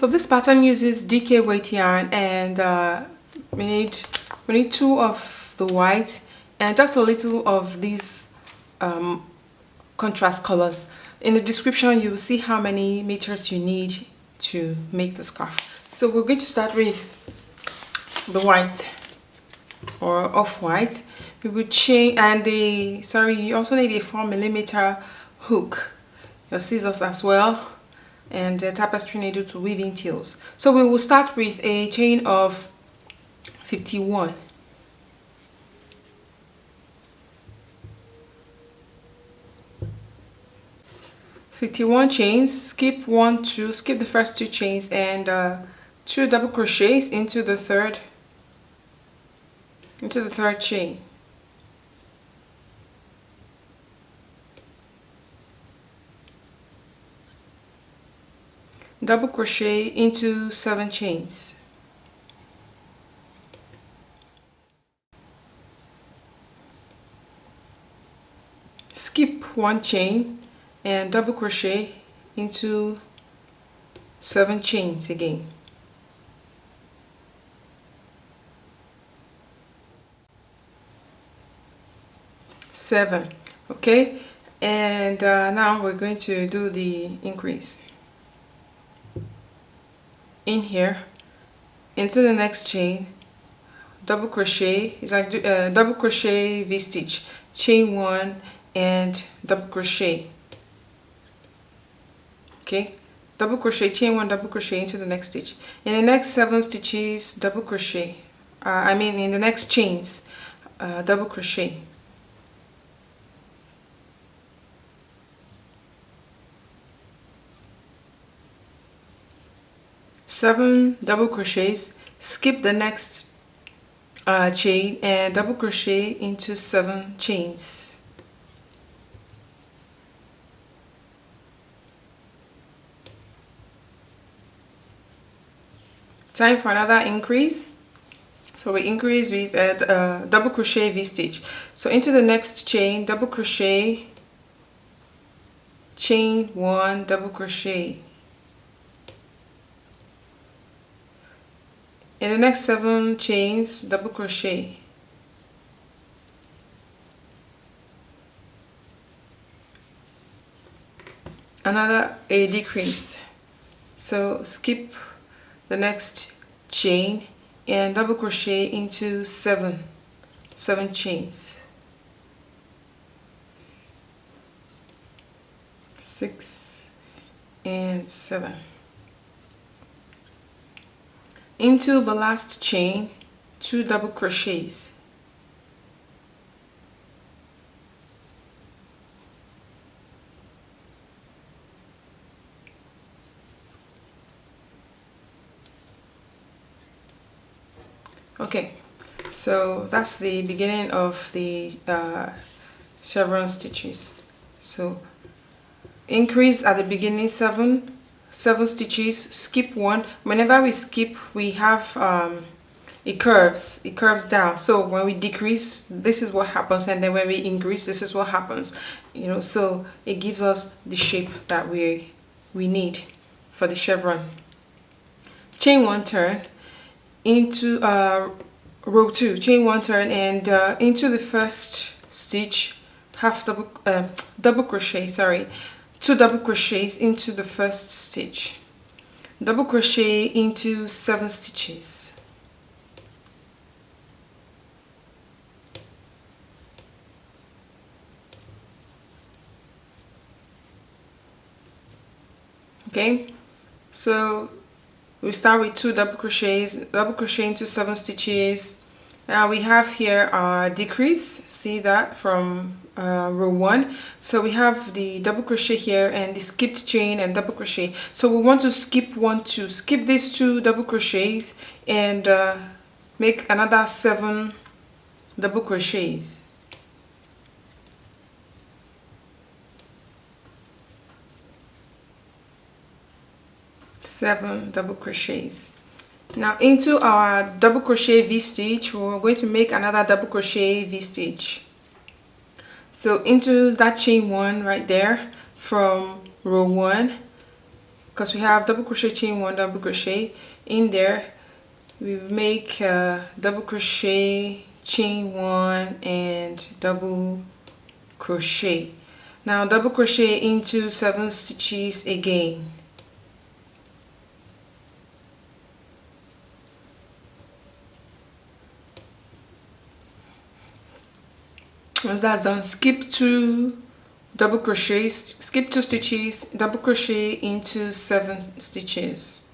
So this pattern uses DK weight yarn, and we need 2 of the white and just a little of these contrast colors. In the description you will see how many meters you need to make the scarf. So we're going to start with the white or off-white. We will chain, and you also need a 4mm hook, your scissors as well, and a tapestry needle to weave in tails. So we will start with a chain of 51. Chains, skip 1, 2, skip the first 2 chains, and 2 double crochets into the third chain. Double crochet into 7 chains. Skip 1 chain and double crochet into 7 chains again. Okay, and now we're going to do the increase. In here, into the next chain, double crochet. It's like double crochet V-stitch, chain 1 and double crochet. Okay, double crochet, chain 1, double crochet into the next stitch. In the next 7 stitches, double crochet. In the next chains, double crochet. 7 double crochets, skip the next chain and double crochet into 7 chains. Time for another increase. So we increase with a double crochet V-stitch. So into the next chain, double crochet, chain 1, double crochet. In the next 7 chains, double crochet. Another decrease. So skip the next chain and double crochet into 7 chains. 6 and 7. Into the last chain, 2 double crochets. Okay, so that's the beginning of the chevron stitches. So increase at the beginning, 7 stitches, skip 1. Whenever we skip, we have it curves down. So when we decrease, this is what happens, and then when we increase, this is what happens. So it gives us the shape that we need for the chevron. Chain 1 turn into row 2, chain 1 turn, and into the first stitch, double crochet, 2 double crochets into the first stitch, double crochet into 7 stitches. Okay, so we start with 2 double crochets, double crochet into 7 stitches. Now we have here our decrease, see that, from row 1. So we have the double crochet here and the skipped chain and double crochet. So we want to skip 1, 2, skip these 2 double crochets and make another 7 double crochets. Seven double crochets. Now into our double crochet V-stitch, we're going to make another double crochet V-stitch. So into that chain 1 right there from row 1, because we have double crochet, chain 1, double crochet in there. We make double crochet, chain 1 and double crochet. Now double crochet into 7 stitches again. Once that's done, skip 2 double crochets, skip 2 stitches, double crochet into 7 stitches.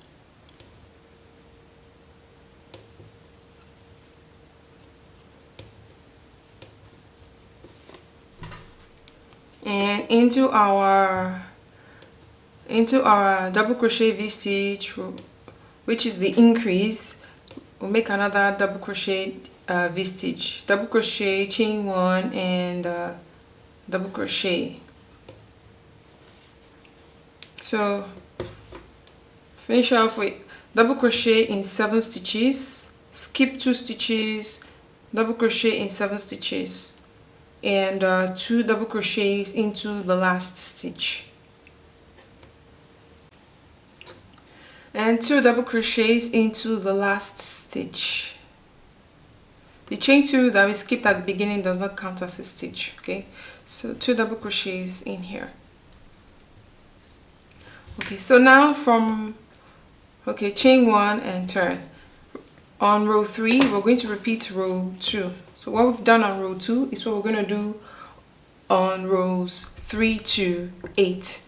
And into our double crochet V-stitch, which is the increase, we'll make another double crochet V-stitch, double crochet, chain 1 and double crochet. So finish off with double crochet in 7 stitches, skip 2 stitches, double crochet in 7 stitches, and 2 double crochets into the last stitch, and 2 double crochets into the last stitch. The chain 2 that we skipped at the beginning does not count as a stitch. Okay, so 2 double crochets in here. Okay, so now from chain 1 and turn. On row 3 we're going to repeat row 2. So what we've done on row 2 is what we're going to do on rows 3 to 8.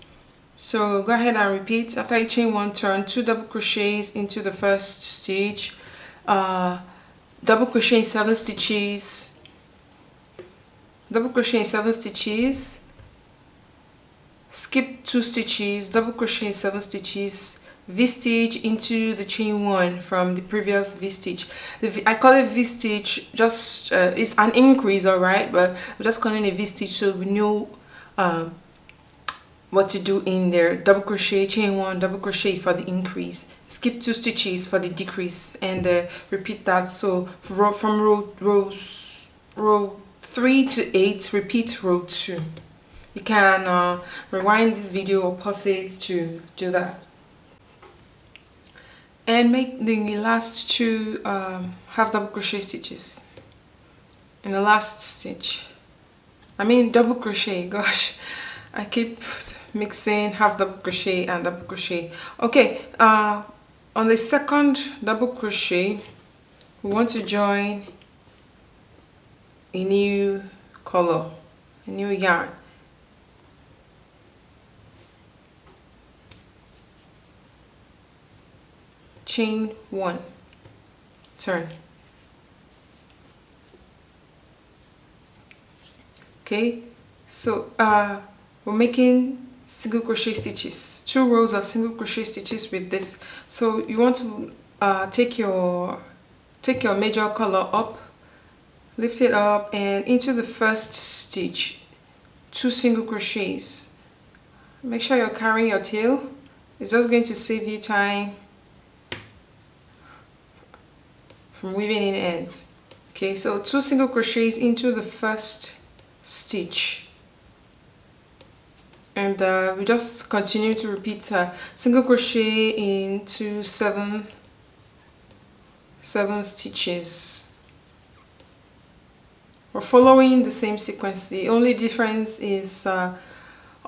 So go ahead and repeat. After you chain 1, turn 2 double crochets into the first stitch, double crochet in 7 stitches, double crochet in 7 stitches, skip 2 stitches, double crochet in 7 stitches, V-stitch into the chain 1 from the previous V-stitch. I call it V-stitch, just it's an increase, alright, but we're just calling it V-stitch so we know what to do in there. Double crochet, chain 1, double crochet for the increase, skip 2 stitches for the decrease, and repeat that. So from row 3 to 8, repeat row 2. You can rewind this video or pause it to do that. And make the last 2 half double crochet stitches in the last stitch. I mean double crochet, gosh, I keep mixing half double crochet and double crochet. Okay, on the second double crochet we want to join a new color, a new yarn. Chain 1, turn. Okay, so we're making single crochet stitches, 2 rows of single crochet stitches with this. So you want to take your major color up, lift it up, and into the first stitch 2 single crochets. Make sure you're carrying your tail. It's just going to save you time from weaving in ends. Okay, so 2 single crochets into the first stitch, and we just continue to repeat single crochet into 7 stitches. We're following the same sequence. The only difference is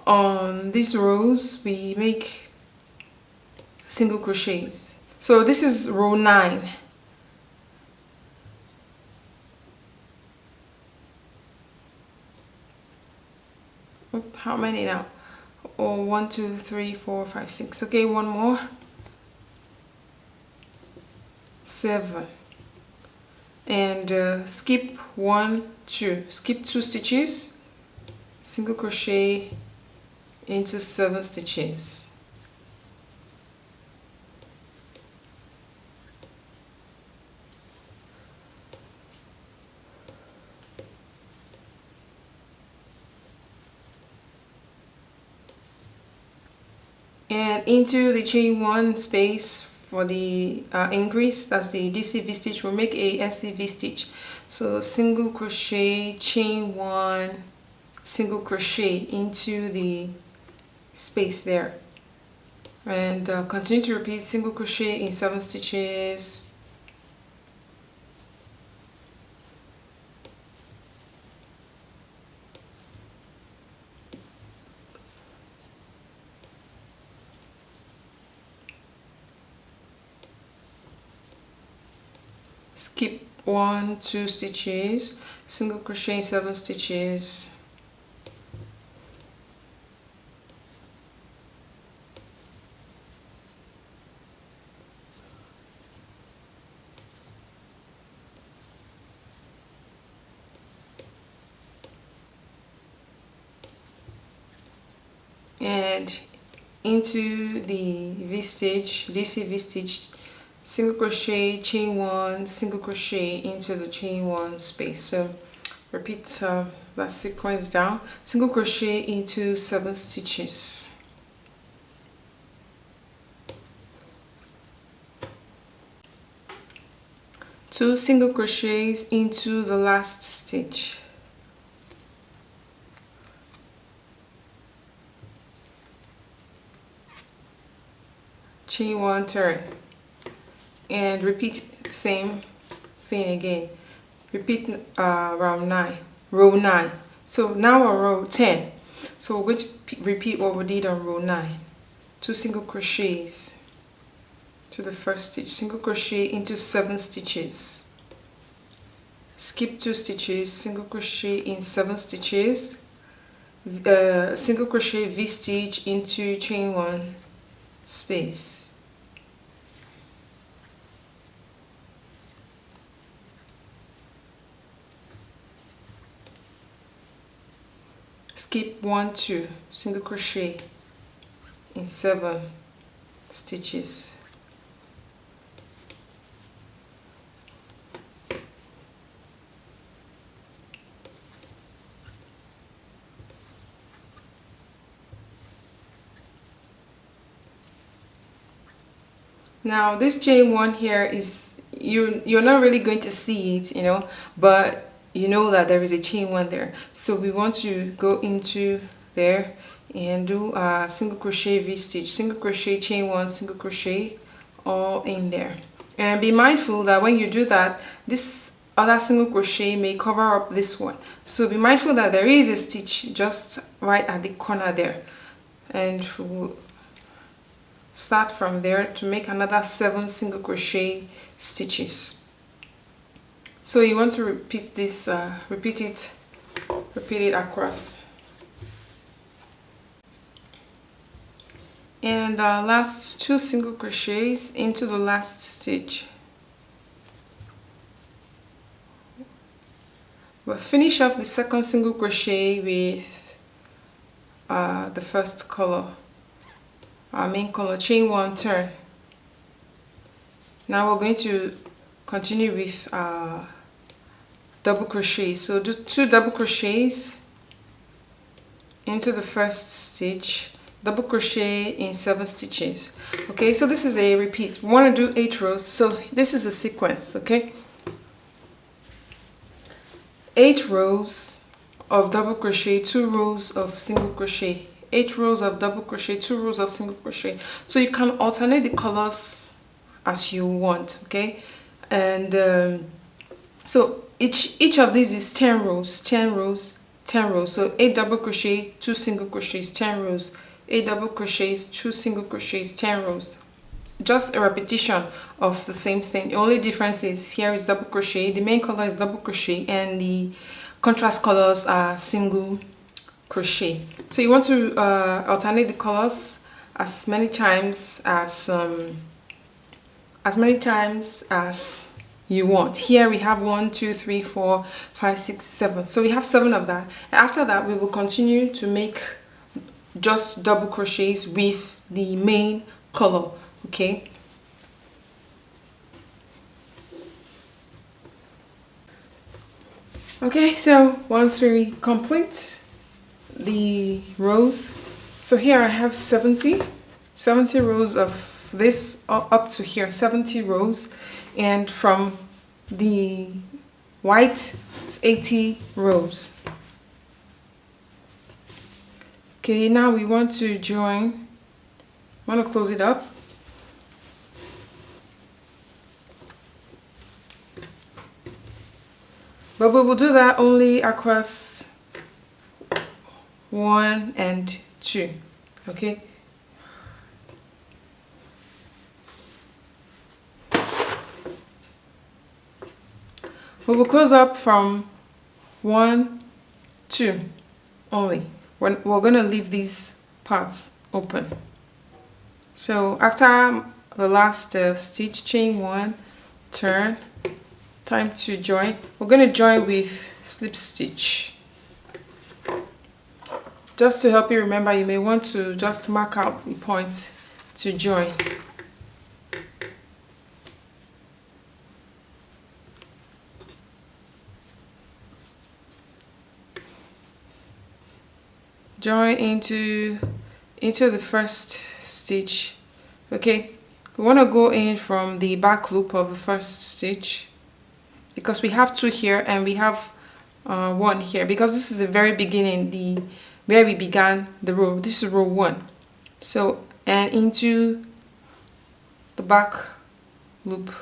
on these rows we make single crochets. So this is row 9. How many now? Oh, 1, 2, 3, 4, 5, 6. Okay, one more. 7. And skip 1, 2. Skip 2 stitches. Single crochet into 7 stitches. And into the chain 1 space for the increase, that's the DC V stitch, we'll make a SC V stitch. So single crochet, chain 1, single crochet into the space there. and continue to repeat single crochet in 7 stitches. Skip 1, 2 stitches, single crochet in 7 stitches. And into the V-stitch, DC V-stitch, single crochet, chain 1, single crochet into the chain 1 space. So repeat that sequence down, single crochet into 7 stitches. Two single crochets into the last stitch. Chain 1, turn, and repeat same thing again. Repeat row 9. So now we're row 10. So we're going to repeat what we did on row 9. 2 single crochets to the first stitch, single crochet into 7 stitches. Skip 2 stitches, single crochet in 7 stitches. Single crochet V-stitch into chain 1 space. Skip 1, 2, single crochet in 7 stitches. Now this chain 1 here is, you're not really going to see it, you know, but you know that there is a chain 1 there. So we want to go into there and do a single crochet V-stitch, single crochet, chain 1, single crochet, all in there. And be mindful that when you do that, this other single crochet may cover up this one. So be mindful that there is a stitch just right at the corner there. And we'll start from there to make another 7 single crochet stitches. So you want to repeat this, repeat it across. And last 2 single crochets into the last stitch. We'll finish off the second single crochet with the first color, our main color, chain 1, turn. Now we're going to continue with double crochet. So do 2 double crochets into the first stitch, double crochet in 7 stitches. Okay, so this is a repeat. We want to do 8 rows, so this is a sequence. Okay, 8 rows of double crochet, 2 rows of single crochet, 8 rows of double crochet, 2 rows of single crochet. So you can alternate the colors as you want. Okay, and so each of these is 10 rows, 10 rows, 10 rows. So 8 double crochet, 2 single crochets, 10 rows, 8 double crochets, 2 single crochets, 10 rows. Just a repetition of the same thing. The only difference is here is double crochet, the main color is double crochet, and the contrast colors are single crochet. So you want to alternate the colors as many times as you want. Here we have 1, 2, 3, 4, 5, 6, 7. So we have 7 of that. After that, we will continue to make just double crochets with the main color. Okay. Okay, so once we complete the rows, so here I have 70 rows of this up to here, 70 rows, and from the white it's 80 rows. Okay, now we want to join I want to close it up. But we will do that only across 1 and 2, okay? We will close up from 1, 2 only. We're going to leave these parts open. So after the last stitch, chain 1, turn, time to join. We're going to join with slip stitch. Just to help you remember, you may want to just mark out the point to join. Join into the first stitch. Okay, we want to go in from the back loop of the first stitch, because we have 2 here and we have 1 here, because this is the very beginning, where we began the row. This is row 1. So, and into the back loop.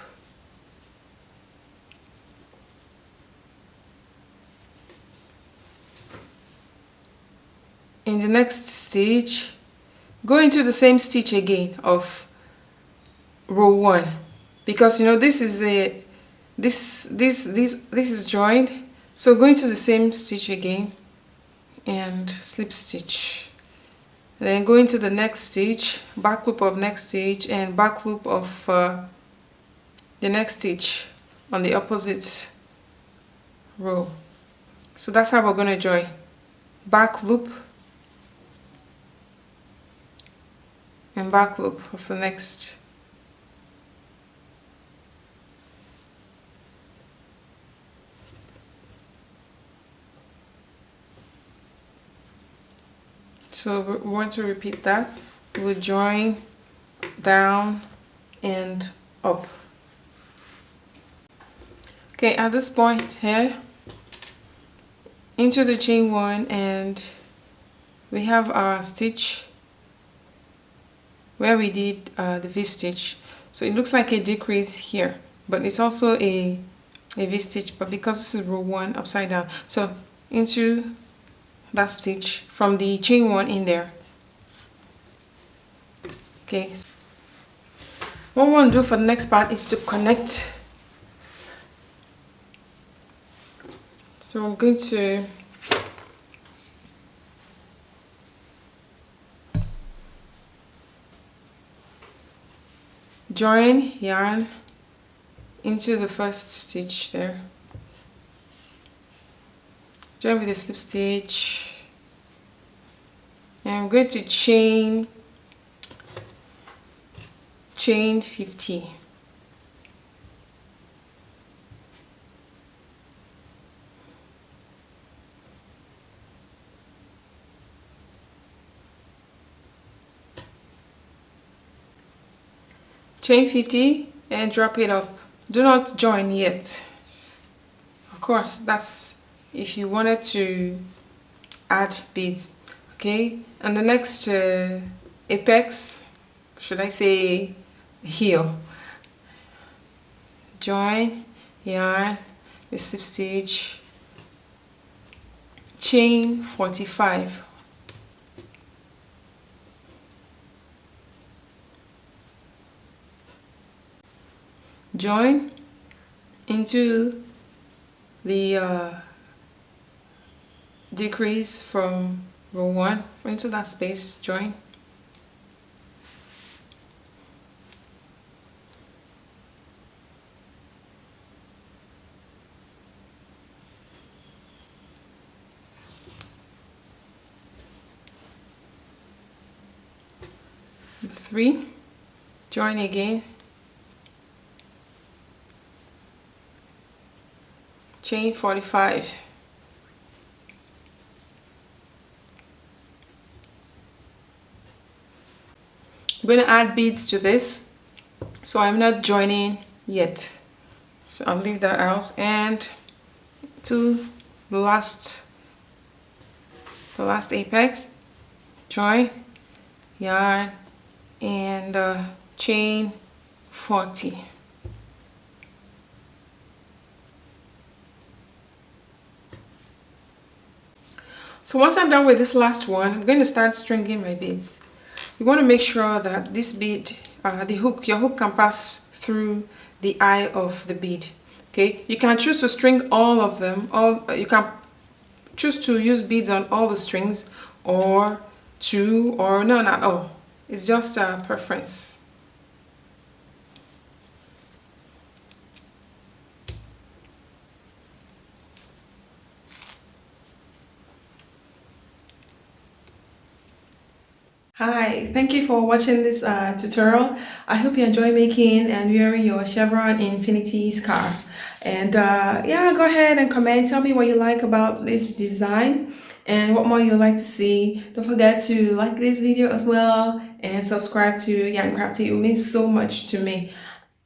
In the next stitch, go into the same stitch again of row 1, because you know this is this is joined. So go into the same stitch again and slip stitch. Then go into the next stitch, back loop of next stitch, and back loop of the next stitch on the opposite row. So that's how we're going to join. Back loop and back loop of the next. So we want to repeat that. We'll join down and up. Okay, at this point here, into the chain 1, and we have our stitch where we did the V-stitch. So it looks like a decrease here, but it's also a V-stitch, but because this is row 1 upside down. So into that stitch from the chain 1 in there. Okay, what we want to do for the next part is to connect. So I'm going to join yarn into the first stitch there. Join with a slip stitch, and I'm going to chain 50. Chain 50 and drop it off. Do not join yet. Of course, that's if you wanted to add beads. Okay, and the next apex, should I say heel, join yarn with slip stitch, chain 45. Join into the decrease from row 1 into that space, join. Three, join again, chain 45. I'm going to add beads to this, so I'm not joining yet, so I'll leave that out. And to the last apex, join yarn and chain 40. So once I'm done with this last one, I'm going to start stringing my beads. You want to make sure that this bead, your hook can pass through the eye of the bead. Okay, you can choose to string all of them, you can choose to use beads on all the strings, or two, or none at all. It's just a preference. Hi, thank you for watching this tutorial. I hope you enjoy making and wearing your chevron infinity scarf. And yeah, go ahead and comment. Tell me what you like about this design and what more you'd like to see. Don't forget to like this video as well and subscribe to Yarn Craftee. It means so much to me.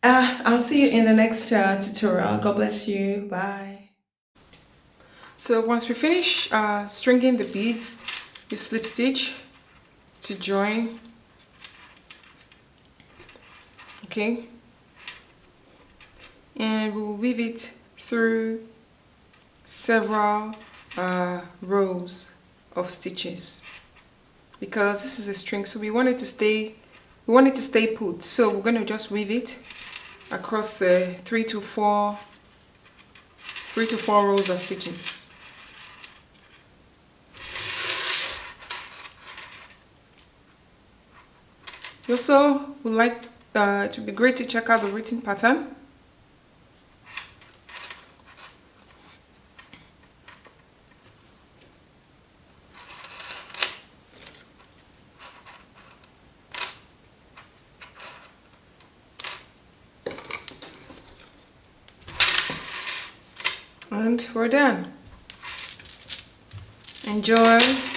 I'll see you in the next tutorial. God bless you. Bye. So once we finish stringing the beads, you slip stitch to join. Okay, and we will weave it through several rows of stitches, because this is a string, so we want it to stay put. So we're going to just weave it across 3 to 4 rows of stitches. You also would like it would be great to check out the written pattern. And we're done. Enjoy.